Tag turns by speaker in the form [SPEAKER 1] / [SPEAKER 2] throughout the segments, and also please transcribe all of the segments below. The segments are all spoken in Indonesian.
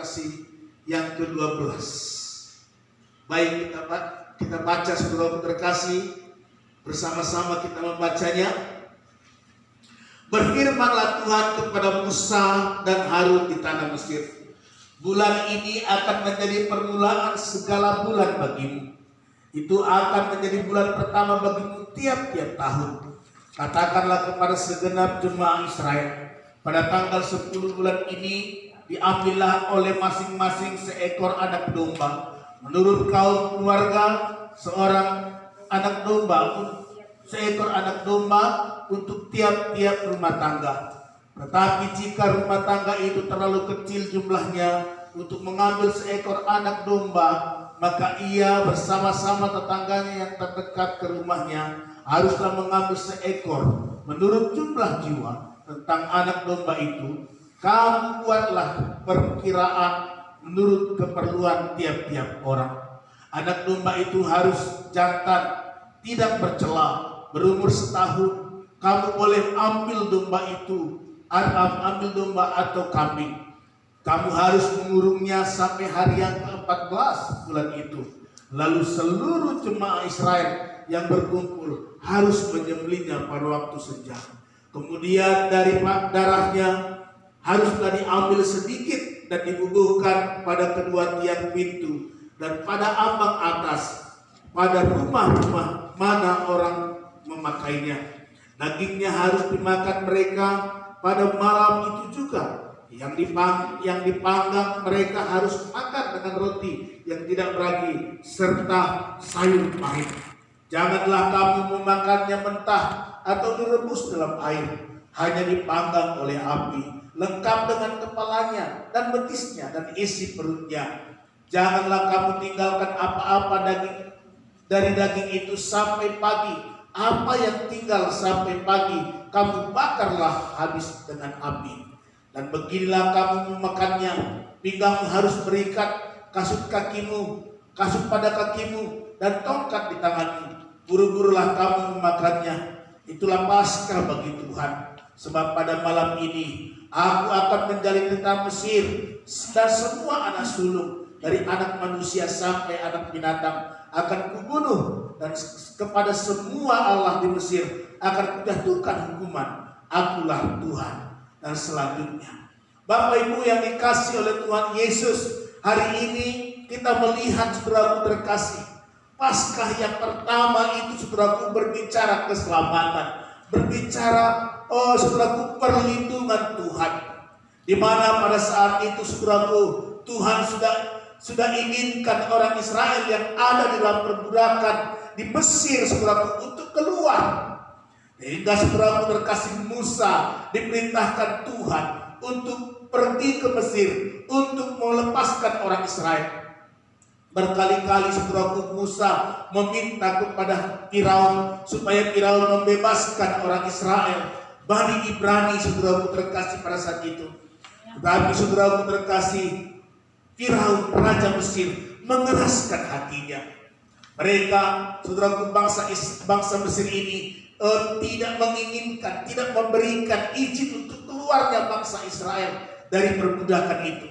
[SPEAKER 1] terkasih yang ke-12. Baik, kita baca saudara terkasih, bersama-sama kita membacanya. Berfirmanlah Tuhan kepada Musa dan Harun di tanah Mesir, bulan ini akan menjadi permulaan segala bulan bagimu. Itu akan menjadi bulan pertama bagimu tiap-tiap tahun. Katakanlah kepada segenap jemaah Israel, pada tanggal 10 bulan ini diambillah oleh masing-masing seekor anak domba menurut kaum keluarga, seekor anak domba untuk tiap-tiap rumah tangga. Tetapi jika rumah tangga itu terlalu kecil jumlahnya untuk mengambil seekor anak domba, maka ia bersama-sama tetangganya yang terdekat ke rumahnya haruslah mengambil seekor menurut jumlah jiwa tentang anak domba itu. Kamu buatlah perkiraan menurut keperluan tiap-tiap orang. Anak domba itu harus jantan, tidak bercela, berumur setahun. Kamu boleh ambil domba atau kambing. Kamu harus mengurungnya sampai hari yang ke-14 bulan itu. Lalu seluruh jemaah Israel yang berkumpul harus menyembelihnya pada waktu senja. Kemudian dari darahnya haruslah diambil sedikit dan dibubuhkan pada kedua tiang pintu dan pada ambang atas, pada rumah-rumah mana orang memakainya. Dagingnya harus dimakan mereka pada malam itu juga. Yang dipanggang mereka harus makan dengan roti yang tidak beragi serta sayur pahit. Janganlah kamu memakannya mentah atau direbus dalam air, hanya dipanggang oleh api, lengkap dengan kepalanya dan betisnya dan isi perutnya. Janganlah kamu tinggalkan apa-apa dari daging itu sampai pagi. Apa yang tinggal sampai pagi kamu bakarlah habis dengan api. Dan beginilah kamu memakannya. Pinggangmu harus berikat, kasut pada kakimu dan tongkat di tanganmu. Buru-burulah kamu memakannya. Itulah Paskah bagi Tuhan. Sebab pada malam ini aku akan menjalin tentang Mesir dan semua anak sulung dari anak manusia sampai anak binatang akan kubunuh, dan kepada semua Allah di Mesir akan kujatuhkan hukuman. Akulah Tuhan. Dan selanjutnya, Bapak Ibu yang dikasih oleh Tuhan Yesus, hari ini kita melihat saudaraku terkasih, Paskah yang pertama itu saudaraku berbicara keselamatan, berbicara saudaraku perlindungan Tuhan, di mana pada saat itu saudaraku Tuhan sudah inginkan orang Israel yang ada di dalam perbudakan di Mesir saudaraku untuk keluar. Hingga saudaraku terkasih, Musa diperintahkan Tuhan untuk pergi ke Mesir untuk melepaskan orang Israel. Berkali-kali saudaraku Musa meminta kepada Firaun supaya Firaun membebaskan orang Israel, Bani Ibrani saudaraku terkasih pada saat itu. Tetapi saudaraku terkasih, Firaun raja Mesir mengeraskan hatinya. Mereka saudaraku bangsa Mesir ini tidak menginginkan, tidak memberikan izin untuk keluarnya bangsa Israel dari perbudakan itu.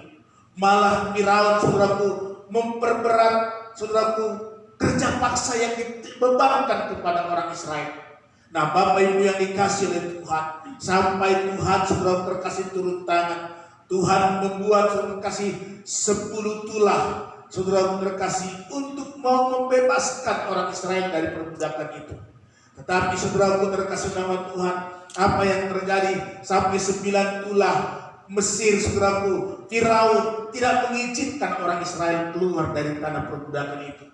[SPEAKER 1] Malah Firaun saudaraku memperberat saudaraku kerja paksa yang dibebankan kepada orang Israel. Nah, Bapak Ibu yang dikasih oleh Tuhan, sampai Tuhan saudara terkasih turun tangan, Tuhan membuat saudara terkasih 10 tulah saudara terkasih untuk mau membebaskan orang Israel dari perbudakan itu. Tetapi saudaraku terkasih nama Tuhan, apa yang terjadi sampai 9 tulah Mesir saudaraku, Firaun tidak mengizinkan orang Israel keluar dari tanah perbudakan itu.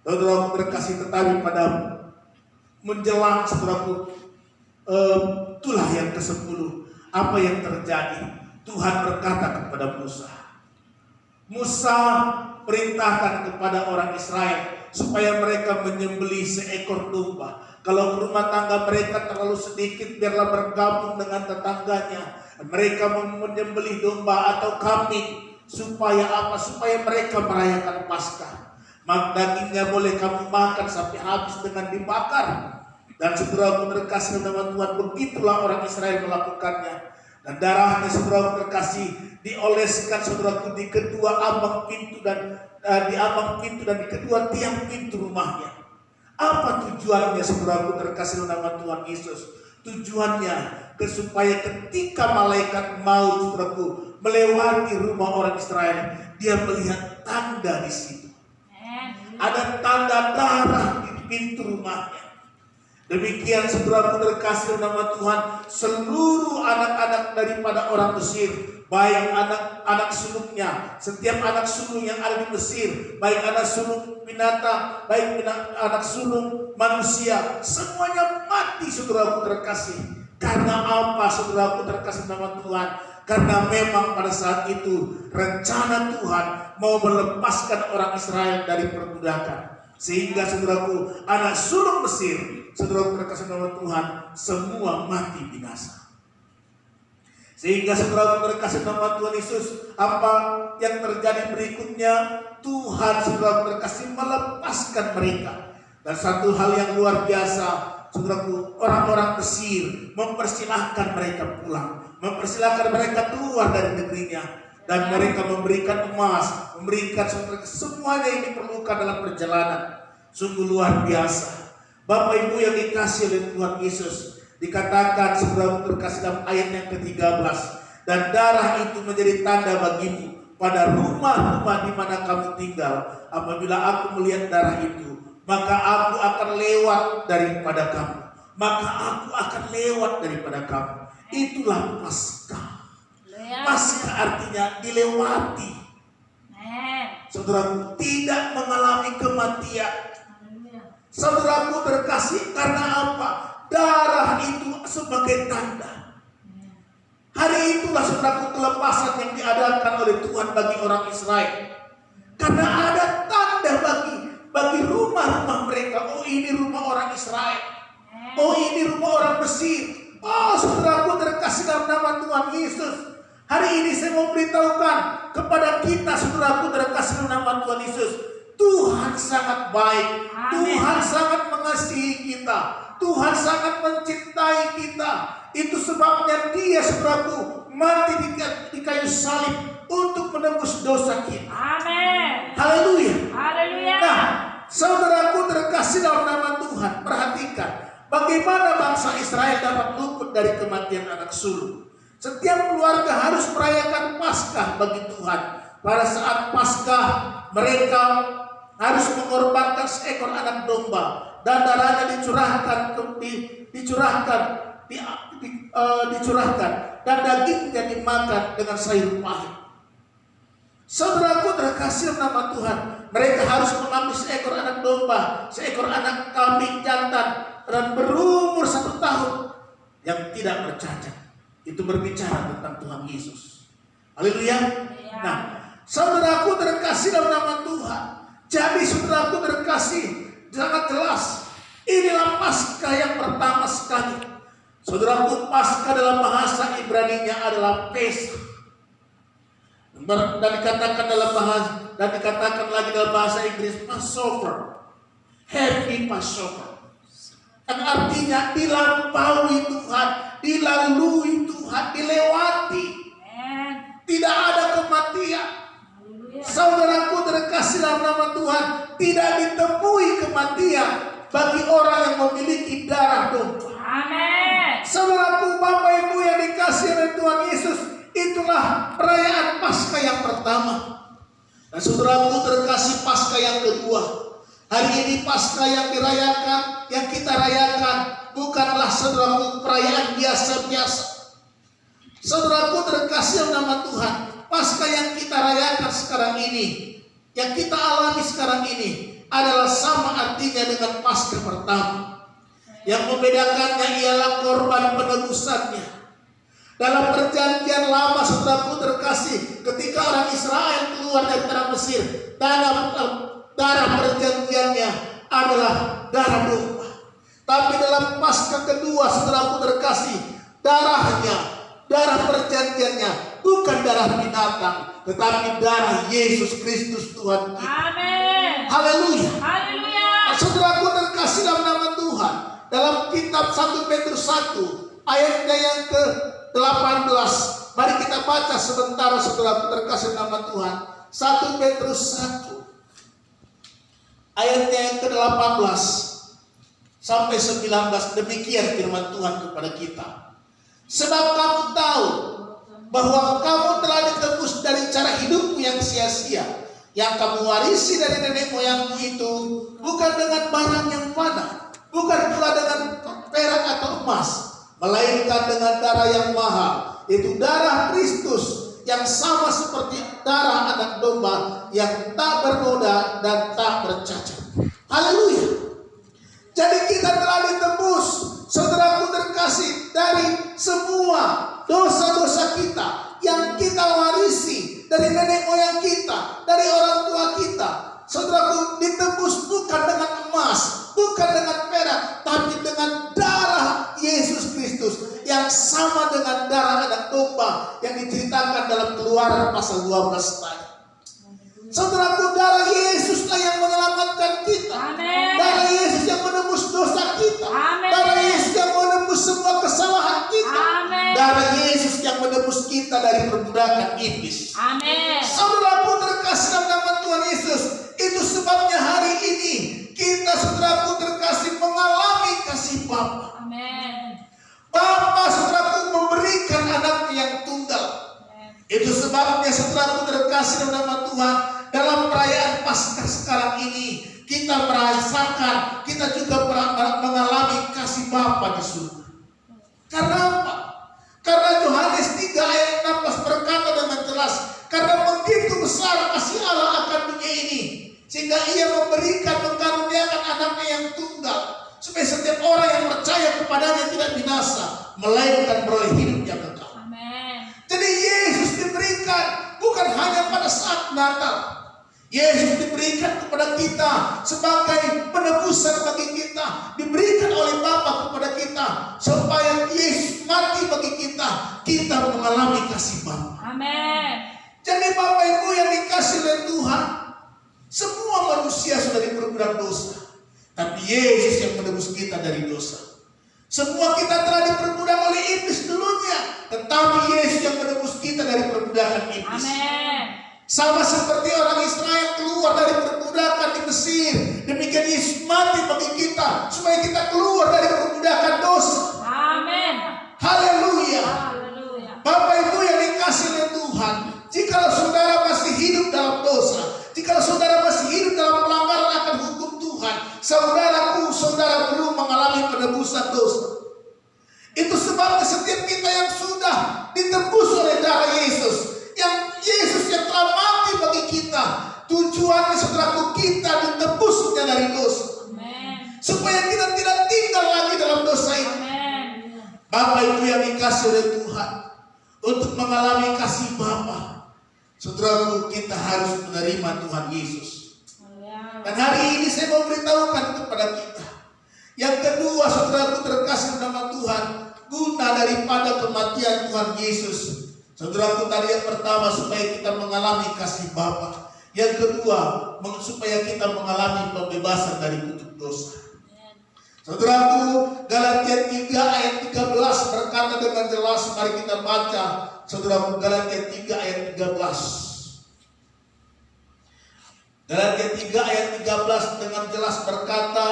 [SPEAKER 1] Saudaraku terkasih, tetapi pada menjelang saudaraku tulah yang ke-10, apa yang terjadi? Tuhan berkata kepada Musa, perintahkan kepada orang Israel supaya mereka menyembelih seekor domba. Kalau rumah tangga mereka terlalu sedikit, biarlah bergabung dengan tetangganya. Mereka menyembelih domba atau kambing. Supaya apa? Supaya mereka merayakan Paskah. Maka dagingnya boleh kamu makan sampai habis dengan dibakar. Dan saudara terkasih nama Tuhan, begitulah orang Israel melakukannya. Dan darahnya saudara terkasih dioleskan saudaraku di kedua ambang pintu dan di kedua tiang pintu rumahnya. Apa tujuannya saudaraku terkasih nama Tuhan Yesus? Tujuannya supaya ketika malaikat maut saudaraku melewati rumah orang Israel, dia melihat tanda di situ. Ada tanda darah di pintu rumahnya. Demikian saudaraku terkasih nama Tuhan, seluruh anak-anak daripada orang Mesir, baik anak-anak sulungnya, setiap anak sulung yang ada di Mesir, baik anak sulung binatang, baik anak sulung manusia, semuanya mati saudaraku terkasih. Karena apa saudaraku terkasih nama Tuhan? Karena memang pada saat itu rencana Tuhan mau melepaskan orang Israel dari perbudakan. Sehingga saudaraku, anak sulung Mesir, saudaraku terkasih nama Tuhan, semua mati binasa. Sehingga saudaraku terkasih nama Tuhan Yesus, apa yang terjadi berikutnya? Tuhan saudaraku terkasih melepaskan mereka. Dan satu hal yang luar biasa, saudaraku, orang-orang Mesir mempersilahkan mereka pulang, mempersilahkan mereka keluar dari negerinya, dan mereka memberikan emas, memberikan semuanya yang diperlukan dalam perjalanan. Sungguh luar biasa. Bapak Ibu yang dikasih oleh Tuhan Yesus, dikatakan saudaraku terkasih dalam ayat yang ke-13, dan darah itu menjadi tanda bagimu pada rumah-rumah di mana kamu tinggal. Apabila aku melihat darah itu, maka aku akan lewat daripada kamu. Maka aku akan lewat daripada kamu. Itulah Paskah. Paskah artinya dilewati. Saudaraku, tidak mengalami kematian. Saudaraku terkasih, karena apa? Darah itu sebagai tanda. Hari itulah saudaraku kelepasan yang diadakan oleh Tuhan bagi orang Israel. Karena ada tanda bagi rumah-rumah mereka. Oh, ini rumah orang Israel. Oh, ini rumah orang Mesir. Oh, saudaraku terkasih dalam nama Tuhan Yesus, hari ini saya mau beritahukan kepada kita, saudaraku terkasih dalam nama Tuhan Yesus, Tuhan sangat baik. Amen. Tuhan sangat mengasihi kita. Tuhan sangat mencintai kita. Itu sebabnya Dia saudaraku mati di kayu salib untuk menebus dosa kita. Amin. Haleluya. Haleluya. Nah, saudaraku terkasih dalam nama Tuhan, perhatikan bagaimana bangsa Israel dapat luput dari kematian anak sulung. Setiap keluarga harus merayakan Paskah bagi Tuhan. Pada saat Paskah mereka harus mengorbankan seekor anak domba dan darahnya dicurahkan dan dagingnya dimakan dengan sayur pahit. Saudaraku terkasih nama Tuhan, mereka harus mengambil seekor anak domba, seekor anak kambing jantan dan berumur 1 tahun yang tidak bercacat. Itu berbicara tentang Tuhan Yesus. Haleluya. Nah, saudaraku terkasih dalam nama Tuhan. Jadi saudaraku terkasih, sangat jelas, inilah Paskah yang pertama sekali. Saudaraku, Paskah dalam bahasa Ibrani-nya adalah Pesach. Dan dikatakan lagi dalam bahasa Inggris Passover. Happy Passover. Yang artinya dilampaui Tuhan, dilalui Tuhan, dilewati. Tidak ada kematian. Saudaraku terkasih dalam nama Tuhan, tidak ditemui kematian bagi orang yang memiliki darah domba. Amin. Saudaraku, Bapak Ibu yang dikasih oleh Tuhan Yesus, itulah perayaan Paskah yang pertama. Dan saudaraku terkasih, Paskah yang kedua. Hari ini Paskah yang dirayakan, yang kita rayakan, bukanlah saudaraku perayaan biasa-biasa. Saudaraku terkasih nama Tuhan, Paskah yang kita rayakan sekarang ini, yang kita alami sekarang ini, adalah sama artinya dengan Paskah pertama. Yang membedakannya ialah korban penebusannya. Dalam perjanjian lama, saudaraku terkasih, ketika orang Israel keluar dari tanah Mesir, darah perjanjiannya adalah darah domba. Tapi dalam Paskah kedua, saudaraku terkasih, darah perjanjiannya bukan darah binatang, tetapi darah Yesus Kristus Tuhan kita. Amin. Haleluya. Haleluya. Saudaraku terkasih dalam nama Tuhan, dalam kitab 1 Petrus 1 ayatnya yang ke-18 Mari kita baca sebentar saudara terkasih nama Tuhan. 1 Petrus 1 ayatnya yang ke-18 sampai 19. Demikian firman Tuhan kepada kita. Sebab kamu tahu bahwa kamu telah ditebus dari cara hidupmu yang sia-sia, yang kamu warisi dari nenek moyangmu itu, bukan dengan barang yang fana, bukan pula dengan perak atau emas, melainkan dengan darah yang mahal, yaitu darah Kristus, yang sama seperti darah anak domba yang tak bernoda dan tak bercacat. Haleluya. Jadi kita telah ditebus, saudaraku terkasih, dari semua dosa-dosa kita yang kita warisi dari nenek moyang kita, dari orang tua kita. Saudaraku, ditebus bukan dengan emas, bukan dengan perak, tapi dengan darah Yesus Kristus yang sama dengan darah anak domba yang diceritakan dalam Keluaran pasal 12 tadi. Saudaraku, darah Yesuslah yang menyelamatkan kita.
[SPEAKER 2] Amen.
[SPEAKER 1] Darah Yesus yang menebus dosa kita.
[SPEAKER 2] Amen.
[SPEAKER 1] Darah Yesus yang menebus semua kesalahan kita.
[SPEAKER 2] Amen.
[SPEAKER 1] Darah Yesus yang menebus kita dari perbudakan iblis.
[SPEAKER 2] Amin.
[SPEAKER 1] Saudaraku terkasih dalam nama Tuhan Yesus, itu sebabnya hari ini kita, saudaraku terkasih, mengalami kasih Bapa.
[SPEAKER 2] Amin.
[SPEAKER 1] Bapa, saudaraku, memberikan anaknya yang tunggal. Itu sebabnya, saudaraku terkasih dalam nama Tuhan, dalam perayaan Paskah sekarang ini kita merasakan, kita juga mengalami kasih Bapa di surga. Karena apa? Karena Yohanes 3 ayat 16 berkata dengan jelas, karena begitu besar kasih Allah akan dunia ini, sehingga Ia memberikan, mengkaruniakan anaknya yang tunggal, supaya setiap orang yang percaya kepadanya tidak binasa, melainkan beroleh hidup yang kekal.
[SPEAKER 2] Amin.
[SPEAKER 1] Jadi Yesus diberikan bukan hanya pada saat Natal. Yesus diberikan kepada kita sebagai penebusan bagi kita, diberikan oleh Bapa kepada kita supaya Yesus mati bagi kita, kita mengalami kasih Bapa.
[SPEAKER 2] Amin.
[SPEAKER 1] Jadi Bapak Ibu yang dikasih oleh Tuhan, semua manusia sudah diperbudak dosa, tapi Yesus yang menebus kita dari dosa. Semua kita telah diperbudak oleh iblis dulunya, tetapi Yesus yang menebus kita dari perbudakan iblis.
[SPEAKER 2] Amin.
[SPEAKER 1] Sama seperti orang Israel keluar dari perbudakan di Mesir, demikian Yesus mati bagi kita supaya kita keluar dari perbudakan dosa.
[SPEAKER 2] Amin.
[SPEAKER 1] Haleluya.
[SPEAKER 2] Haleluya.
[SPEAKER 1] Bapak Ibu yang dikasih oleh Tuhan, jikalau saudara masih hidup dalam dosa, jikalau saudara masih hidup dalam pelanggaran akan hukum Tuhan, saudara perlu mengalami penebusan dosa. Itu sebabnya setiap kita yang sudah ditebus oleh darah Yesus, yang Yesus yang telah mati bagi kita, tujuannya saudaraku kita ditebusnya dari dosa.
[SPEAKER 2] Amen.
[SPEAKER 1] Supaya kita tidak tinggal lagi dalam dosa itu.
[SPEAKER 2] Amen.
[SPEAKER 1] Bapak Ibu yang dikasih oleh Tuhan, untuk mengalami kasih Bapa, saudaraku kita harus menerima Tuhan Yesus. Dan hari ini saya mau beritahukan kepada kita. Yang kedua, saudaraku terkasih nama Tuhan, guna daripada kematian Tuhan Yesus. Saudaraku tadi yang pertama supaya kita mengalami kasih Bapa. Yang kedua supaya kita mengalami pembebasan dari kutuk dosa. Saudaraku, Galatia 3 ayat 13 berkata dengan jelas, mari kita baca. Saudaraku, Galatia 3 ayat 13. Galatia 3 ayat 13 dengan jelas berkata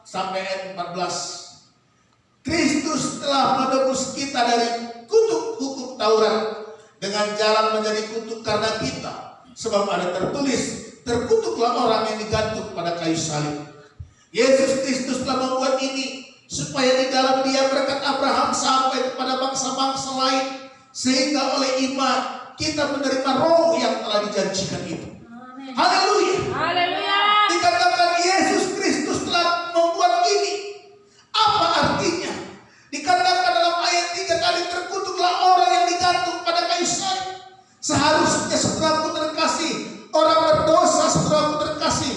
[SPEAKER 1] sampai ayat 14. Kristus telah menebus kita dari kutuk hukum Taurat dengan jalan menjadi kutuk karena kita. Sebab ada tertulis, terkutuklah orang yang digantung pada kayu salib. Yesus Kristus telah membuat ini supaya di dalam Dia berkat Abraham sampai kepada bangsa-bangsa lain, sehingga oleh iman kita menerima roh yang telah dijanjikan itu. Haleluya.
[SPEAKER 2] Haleluya.
[SPEAKER 1] Dikatakan Yesus Kristus telah membuat ini. Apa artinya? Dikatakan dalam ayat 3 tadi, terkutuklah orang yang digantung pada kayu salib. Seharusnya saudaraku terkasih, orang berdosa saudaraku terkasih,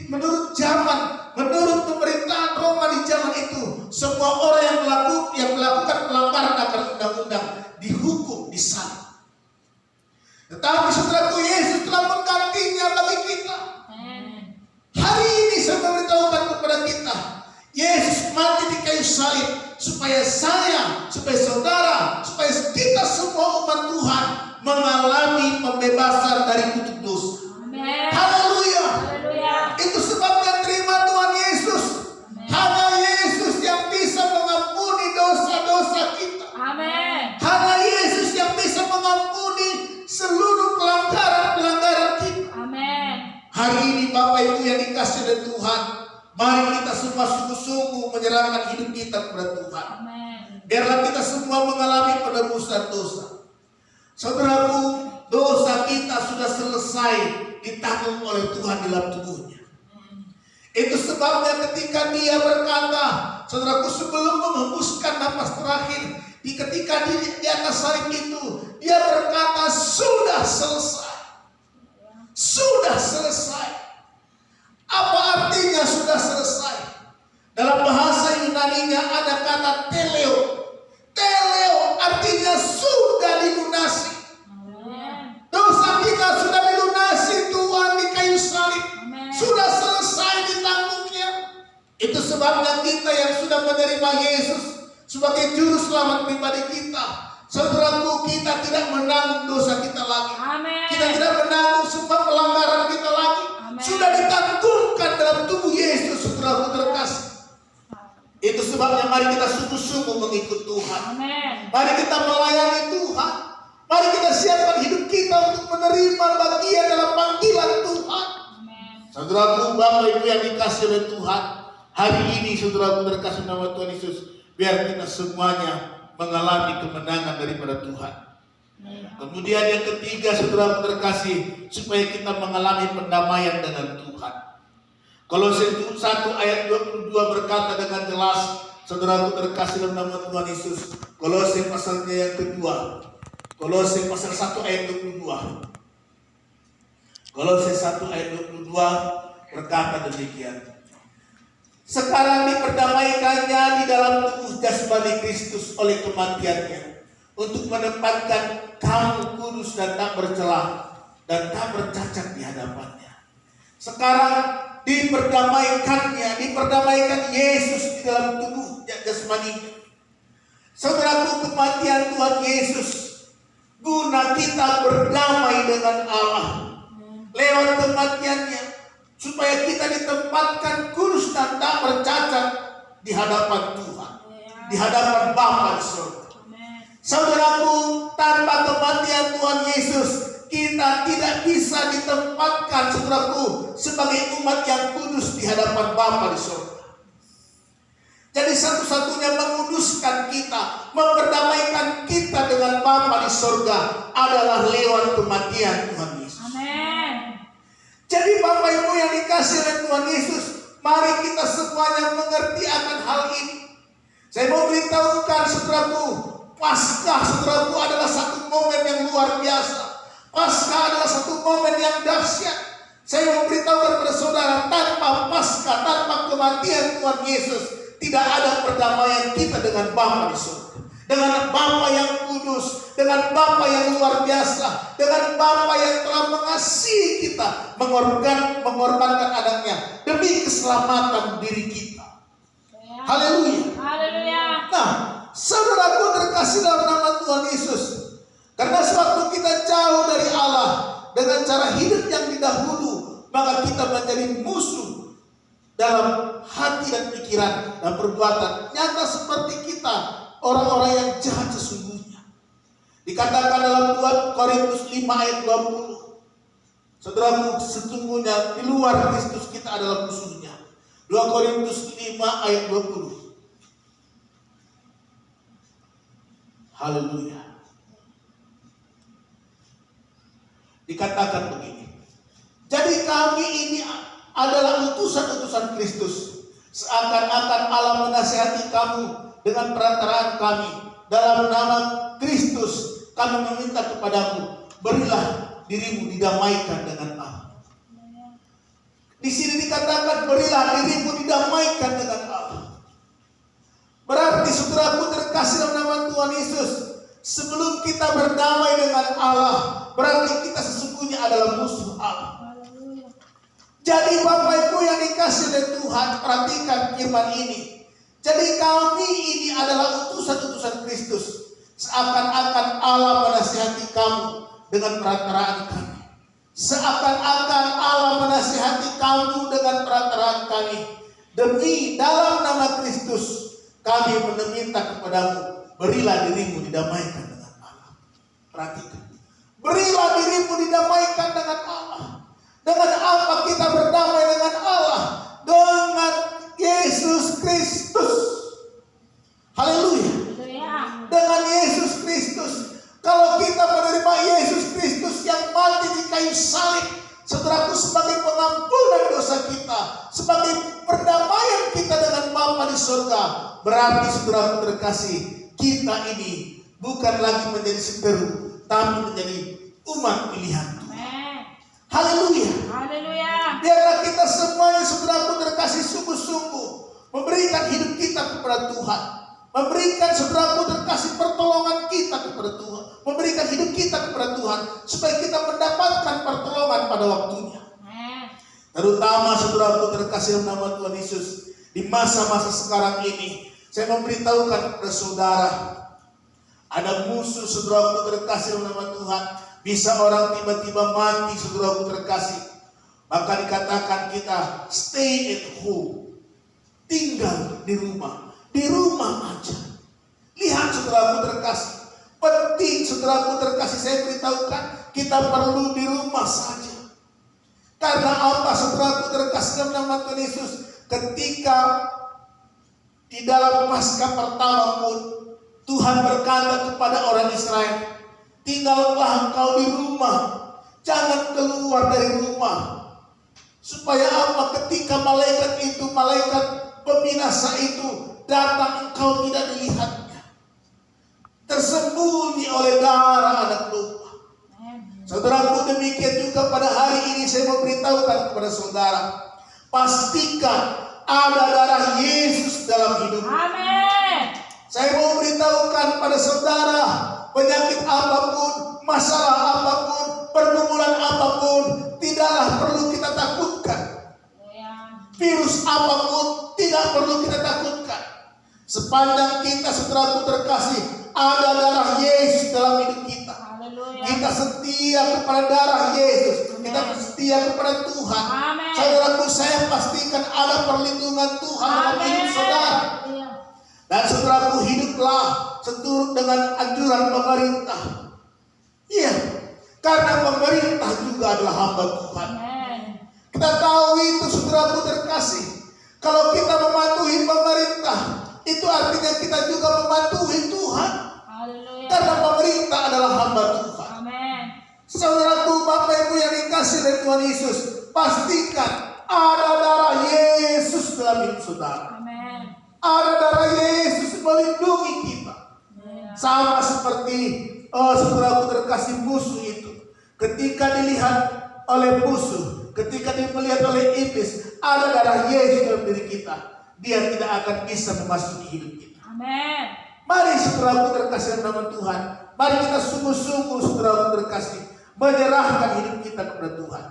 [SPEAKER 1] menurut zaman, menurut pemerintahan Roma di zaman itu, semua orang yang melakukan pelanggaran akan undang-undang dihukum, disalib. Tetapi saudaraku, Yesus telah menggantinya bagi kita. Hari ini saya memberitahukan kepada kita, Yesus mati di kayu salib supaya saya, supaya saudara, supaya kita semua umat hari ini Bapak Ibu yang dikasih oleh Tuhan, mari kita semua sungguh-sungguh menyerahkan hidup kita kepada Tuhan.
[SPEAKER 2] Amin.
[SPEAKER 1] Biarlah kita semua mengalami penebusan dosa. Saudaraku, dosa kita sudah selesai ditanggung oleh Tuhan dalam tubuhnya. Itu sebabnya ketika dia berkata, saudaraku, sebelum menghembuskan napas terakhir, ketika di atas salib itu, dia berkata, sudah selesai. Sudah selesai. Apa artinya sudah selesai? Dalam bahasa Yunaninya ada kata teleo. Teleo artinya sudah dilunasi. Dosa kita sudah dilunasi Tuhan di kayu salib. Sudah selesai ditanggungnya. Itu sebabnya kita yang sudah menerima Yesus sebagai juru selamat pribadi kita, saudaraku, kita tidak menanggung dosa kita lagi.
[SPEAKER 2] Amen.
[SPEAKER 1] Kita tidak menanggung semua pelanggaran kita lagi.
[SPEAKER 2] Amen.
[SPEAKER 1] Sudah ditanggungkan dalam tubuh Yesus, saudaraku terkasih. Itu sebabnya mari kita sungguh-sungguh mengikut Tuhan.
[SPEAKER 2] Amen.
[SPEAKER 1] Mari kita melayani Tuhan. Mari kita siapkan hidup kita untuk menerima bagian dalam panggilan Tuhan.
[SPEAKER 2] Amen.
[SPEAKER 1] Saudaraku, Bapak Ibu yang dikasih oleh Tuhan, hari ini saudaraku terkasih nama Tuhan Yesus, biar kita semuanya mengalami kemenangan daripada Tuhan. Kemudian yang ketiga, saudara terkasih, supaya kita mengalami pendamaian dengan Tuhan. Kolose 1 ayat 22 berkata dengan jelas, saudara terkasih dalam nama Tuhan Yesus. Kolose pasalnya yang kedua, Kolose pasal 1 ayat 22. Kolose 1 ayat 22 berkata demikian. Sekarang diperdamaikannya di dalam tubuh jasmani Kristus oleh kematiannya, untuk menempatkan kamu kudus dan tak bercela dan tak bercacat di hadapannya. Sekarang diperdamaikan Yesus di dalam tubuh jasmani. Saudaraku, kematian Tuhan Yesus guna kita berdamai dengan Allah lewat kematiannya, supaya kita ditempatkan kudus dan tak bercacat di hadapan Tuhan, di hadapan Bapa di surga. Saudaraku, tanpa kematian Tuhan Yesus, kita tidak bisa ditempatkan, saudaraku, sebagai umat yang kudus di hadapan Bapa di surga. Jadi satu-satunya menguduskan kita, memperdamaikan kita dengan Bapa di surga adalah lewat kematian Tuhan Yesus.
[SPEAKER 2] Amen.
[SPEAKER 1] Jadi Bapak Ibu yang dikasih oleh Tuhan Yesus, mari kita semuanya mengerti akan hal ini. Saya mau beritahukan, saudaraku, Paskah, saudaraku, adalah satu momen yang luar biasa. Paskah adalah satu momen yang dahsyat. Saya mau beritahukan kepada saudara, tanpa Paskah, tanpa kematian Tuhan Yesus, tidak ada perdamaian kita dengan Bapa di surga, dengan Bapa yang kudus, dengan Bapa yang luar biasa, dengan Bapa yang telah mengasihi kita, mengorbankan anaknya demi keselamatan diri kita. Haleluya.
[SPEAKER 2] Haleluya.
[SPEAKER 1] Nah, saudaraku terkasih dalam nama Tuhan Yesus, karena sewaktu kita jauh dari Allah dengan cara hidup yang dahulu, maka kita menjadi musuh dalam hati dan pikiran dan perbuatan, nyata seperti kita, orang-orang yang jahat sesungguhnya. Dikatakan dalam 2 Korintus 5 ayat 20, saudaraku, sesungguhnya di luar Kristus kita adalah musuhnya. 2 Korintus 5 ayat 20. Haleluya. Dikatakan begini, jadi kami ini adalah utusan-utusan Kristus, seakan-akan Allah menasihati kamu dengan perantaraan kami. Dalam nama Kristus kami meminta kepadamu, berilah dirimu didamaikan dengan Allah. Di sini dikatakan berilah dirimu didamaikan dengan Allah. Berarti saudaraku terkasih dalam nama Tuhan Yesus, sebelum kita berdamai dengan Allah, berarti kita sesungguhnya adalah musuh Allah. Jadi Bapak Ibu yang dikasih oleh Tuhan, perhatikan firman ini. Jadi kami ini adalah utusan-utusan Kristus, seakan-akan Allah menasihati kamu dengan perantaraan kami. Seakan-akan Allah menasihati kamu dengan perantaraan kami. Demi dalam nama Kristus kami meminta kepadamu, berilah dirimu didamaikan dengan Allah. Perhatikan, berilah dirimu didamaikan dengan Allah. Dengan apa kita kayu salib, saudaraku, sebagai pengampunan dosa kita, sebagai perdamaian kita dengan Bapa di surga. Berarti saudaraku terkasih, kita ini bukan lagi menjadi seteru, tapi menjadi umat pilihan Tuhan.
[SPEAKER 2] Amen.
[SPEAKER 1] Haleluya.
[SPEAKER 2] Haleluya.
[SPEAKER 1] Biarlah kita semuanya saudaraku terkasih sungguh-sungguh memberikan hidup kita kepada Tuhan, memberikan saudaraku terkasih pertolongan kita kepada Tuhan, memberikan hidup kita kepada Tuhan, supaya kita mendapatkan pertolongan pada waktunya.
[SPEAKER 2] Amen.
[SPEAKER 1] Terutama saudaraku terkasih dalam nama Tuhan Yesus, di masa-masa sekarang ini, saya memberitahukan kepada saudara, ada musuh saudaraku terkasih dalam nama Tuhan. Bisa orang tiba-tiba mati saudaraku terkasih, maka dikatakan kita stay at home, tinggal di rumah aja. Lihat saudaraku terkasih, penting saudaraku terkasih, saya beritahukan, kita perlu di rumah saja. Karena apa saudaraku terkasih dalam nama Tuhan Yesus, ketika di dalam Paskah pertama pun Tuhan berkata kepada orang Israel, tinggallah engkau di rumah, jangan keluar dari rumah. Supaya apa? Ketika malaikat itu, malaikat pembinasa itu datang, engkau tidak dilihatnya, tersembunyi oleh darah anak domba. Saudaraku, demikian juga pada hari ini saya memberitahukan kepada saudara, pastikan ada darah Yesus dalam hidup.
[SPEAKER 2] Amin.
[SPEAKER 1] Saya mau beritahukan pada saudara, penyakit apapun, masalah apapun, pergumulan apapun, tidaklah perlu kita takutkan. Virus apapun tidak perlu kita takutkan. Sepanjang kita saudaraku terkasih, ada darah Yesus dalam hidup kita.
[SPEAKER 2] Haleluya.
[SPEAKER 1] Kita setia kepada darah Yesus, kita setia kepada Tuhan.
[SPEAKER 2] Amin.
[SPEAKER 1] Saudaraku, saya pastikan ada perlindungan Tuhan dalam hidup saudara. Dan saudaraku, hiduplah seturut dengan anjuran pemerintah. Iya, karena pemerintah juga adalah hamba Tuhan.
[SPEAKER 2] Amen.
[SPEAKER 1] Kita tahu itu saudaraku terkasih. Kalau kita mematuhi pemerintah, itu artinya kita juga mematuhi Tuhan.
[SPEAKER 2] Haleluya.
[SPEAKER 1] Karena pemerintah adalah hamba Tuhan.
[SPEAKER 2] Amin.
[SPEAKER 1] Saudaraku, Bapak Ibu yang dikasih oleh Tuhan Yesus, pastikan ada darah Yesus dalam hidup saudara.
[SPEAKER 2] Amin.
[SPEAKER 1] Ada darah Yesus melindungi kita. Sama seperti saudaraku terkasih musuh itu. Ketika dilihat oleh musuh, ketika dilihat oleh iblis, ada darah Yesus dalam diri kita, dia tidak akan bisa memasuki hidup kita.
[SPEAKER 2] Amin.
[SPEAKER 1] Mari saudaraku terkasih dalam nama Tuhan, mari kita sungguh-sungguh saudaraku terkasih menyerahkan hidup kita kepada Tuhan.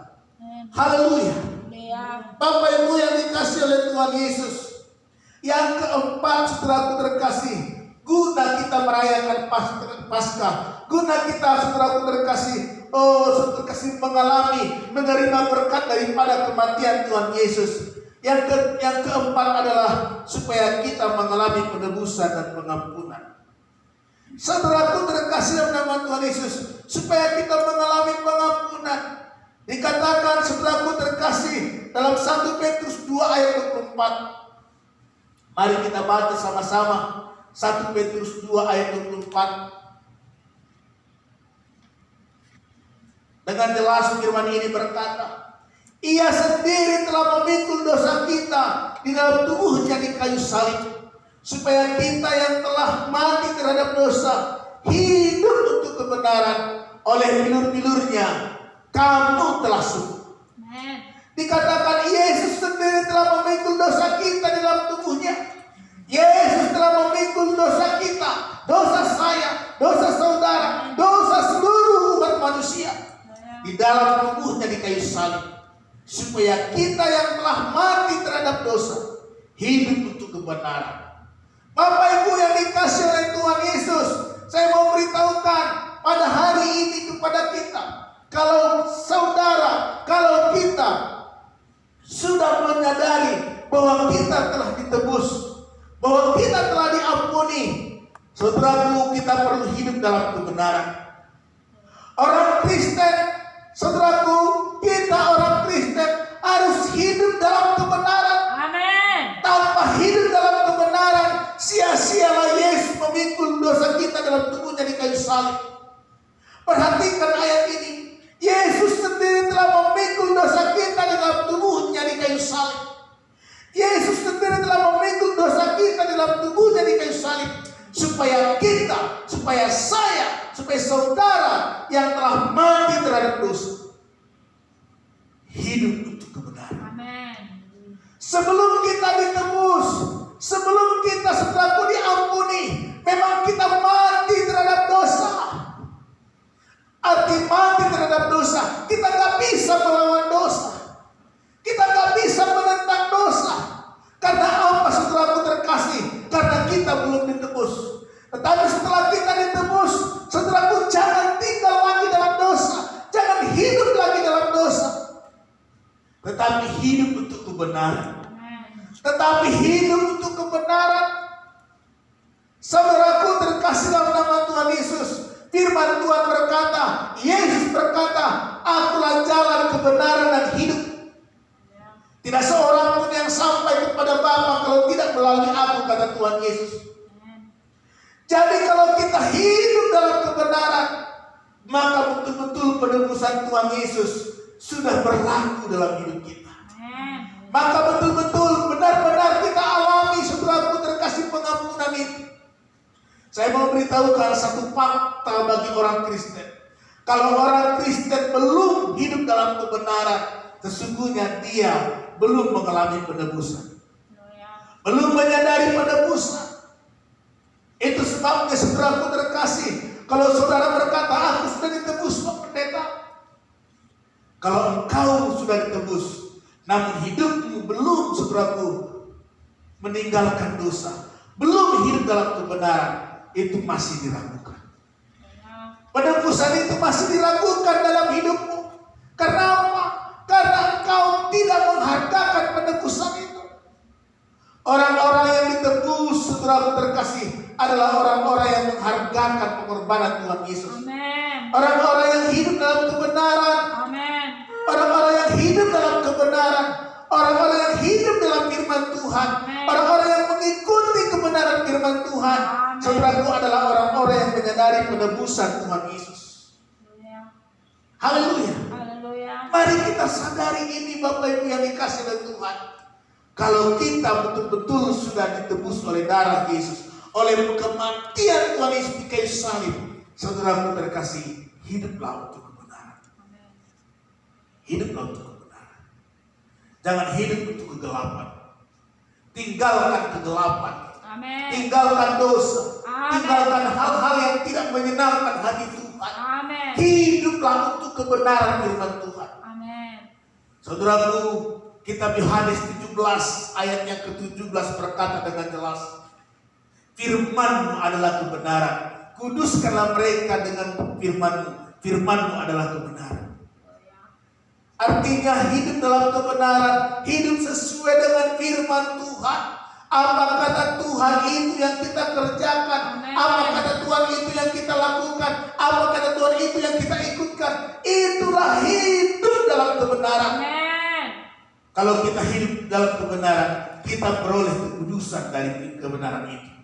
[SPEAKER 1] Haleluya. Bapak Ibu yang dikasih oleh Tuhan Yesus, yang keempat saudaraku terkasih, guna kita merayakan Paskah, guna kita saudaraku terkasih, terkasih menerima berkat daripada kematian Tuhan Yesus. Yang keempat adalah supaya kita mengalami penebusan dan pengampunan. Saudaraku terkasih dalam nama Tuhan Yesus, supaya kita mengalami pengampunan. Dikatakan saudaraku terkasih dalam 1 Petrus 2 ayat 24. Mari kita baca sama-sama 1 Petrus 2 ayat 24. Dengan jelas firman ini berkata, Ia sendiri telah memikul dosa kita di dalam tubuhnya di kayu salib, supaya kita yang telah mati terhadap dosa hidup untuk kebenaran. Oleh bilur-bilurnya kamu telah sembuh. Dikatakan Yesus sendiri telah memikul dosa kita di dalam tubuhnya. Yesus telah memikul dosa kita, dosa saya, dosa saudara, dosa seluruh umat manusia di dalam tubuhnya di kayu salib, supaya kita yang telah mati terhadap dosa hidup untuk kebenaran. Bapak Ibu yang dikasih oleh Tuhan Yesus, saya mau beritahukan pada hari ini kepada kita, kalau saudara, kalau kita sudah menyadari bahwa kita telah ditebus, bahwa kita telah diampuni, saudaraku, kita perlu hidup dalam kebenaran. Orang Kristen, saudaraku, kita orang Kristen harus hidup dalam kebenaran.
[SPEAKER 2] Amin.
[SPEAKER 1] Tanpa hidup dalam kebenaran, sia-sialah Yesus memikul dosa kita dalam tubuhnya di kayu salib. Perhatikan ayat ini. Yesus sendiri Sebelum kita ditebus, sebelum kita saudaraku diampuni, memang kita mati terhadap dosa. Arti mati terhadap dosa, kita gak bisa melawan dosa. Kita gak bisa menentang dosa. Karena apa saudaraku terkasih? Karena kita belum ditebus. Tetapi setelah kita ditebus, saudaraku jangan tinggal lagi dalam dosa. Jangan hidup lagi dalam dosa. Tetapi hidup untuk kebenaran. Tetapi hidup untuk kebenaran. Saudaraku terkasih dalam nama Tuhan Yesus. Firman Tuhan berkata, Yesus berkata, akulah jalan kebenaran dan hidup. Tidak seorang pun yang sampai kepada Bapa kalau tidak melalui aku, kata Tuhan Yesus. Jadi kalau kita hidup dalam kebenaran, maka betul-betul penebusan Tuhan Yesus sudah berlaku dalam hidup kita. Maka betul-betul benar-benar kita alami saudaraku terkasih pengampunan itu. Saya mau beritahukan satu fakta bagi orang Kristen. Kalau orang Kristen belum hidup dalam kebenaran, sesungguhnya dia belum mengalami penebusan. Belum menyadari penebusan. Itu sebabnya saudaraku terkasih, kalau saudara berkata, aku sudah ditebus Pak Pendeta. Kalau engkau sudah ditebus, namun hidupmu belum saudaraku meninggalkan dosa, belum hidup dalam kebenaran, itu masih diragukan. Penebusan itu masih diragukan dalam hidupmu. Karena apa? Karena engkau tidak menghargakan penebusan itu. Orang-orang yang ditebus saudaraku terkasih adalah orang-orang yang menghargakan pengorbanan Tuhan Yesus. Orang-orang yang hidup dalam kebenaran. Orang-orang yang hidup dalam kebenaran. Orang-orang yang hidup dalam firman Tuhan. Orang-orang yang mengikuti kebenaran firman Tuhan. Saudaraku adalah orang-orang yang menyadari penebusan Tuhan Yesus. Haleluya. Mari kita sadari ini Bapak Ibu yang dikasih oleh Tuhan. Kalau kita betul-betul sudah ditebus oleh darah Yesus, oleh kematian Tuhan Yesus di kayu salib, saudaraku terkasih, hiduplah untuk kebenaran. Hiduplah untuk kebenaran. Jangan hidup untuk kegelapan. Tinggalkan kegelapan.
[SPEAKER 2] Amen.
[SPEAKER 1] Tinggalkan dosa.
[SPEAKER 2] Amen.
[SPEAKER 1] Tinggalkan hal-hal yang tidak menyenangkan hati Tuhan.
[SPEAKER 2] Amen.
[SPEAKER 1] Hiduplah untuk kebenaran firman Tuhan.
[SPEAKER 2] Amen.
[SPEAKER 1] Saudaraku, kitab Yohanes 17 ayat yang ke-17 berkata dengan jelas, firman-Mu adalah kebenaran. Kuduskanlah mereka dengan firman-Mu. Firman-Mu adalah kebenaran. Artinya hidup dalam kebenaran, hidup sesuai dengan firman Tuhan. Apa kata Tuhan itu yang kita kerjakan.
[SPEAKER 2] Amen.
[SPEAKER 1] Apa kata Tuhan itu yang kita lakukan. Apa kata Tuhan itu yang kita ikutkan. Itulah hidup dalam kebenaran.
[SPEAKER 2] Amen.
[SPEAKER 1] Kalau kita hidup dalam kebenaran, kita peroleh kekudusan dari kebenaran itu.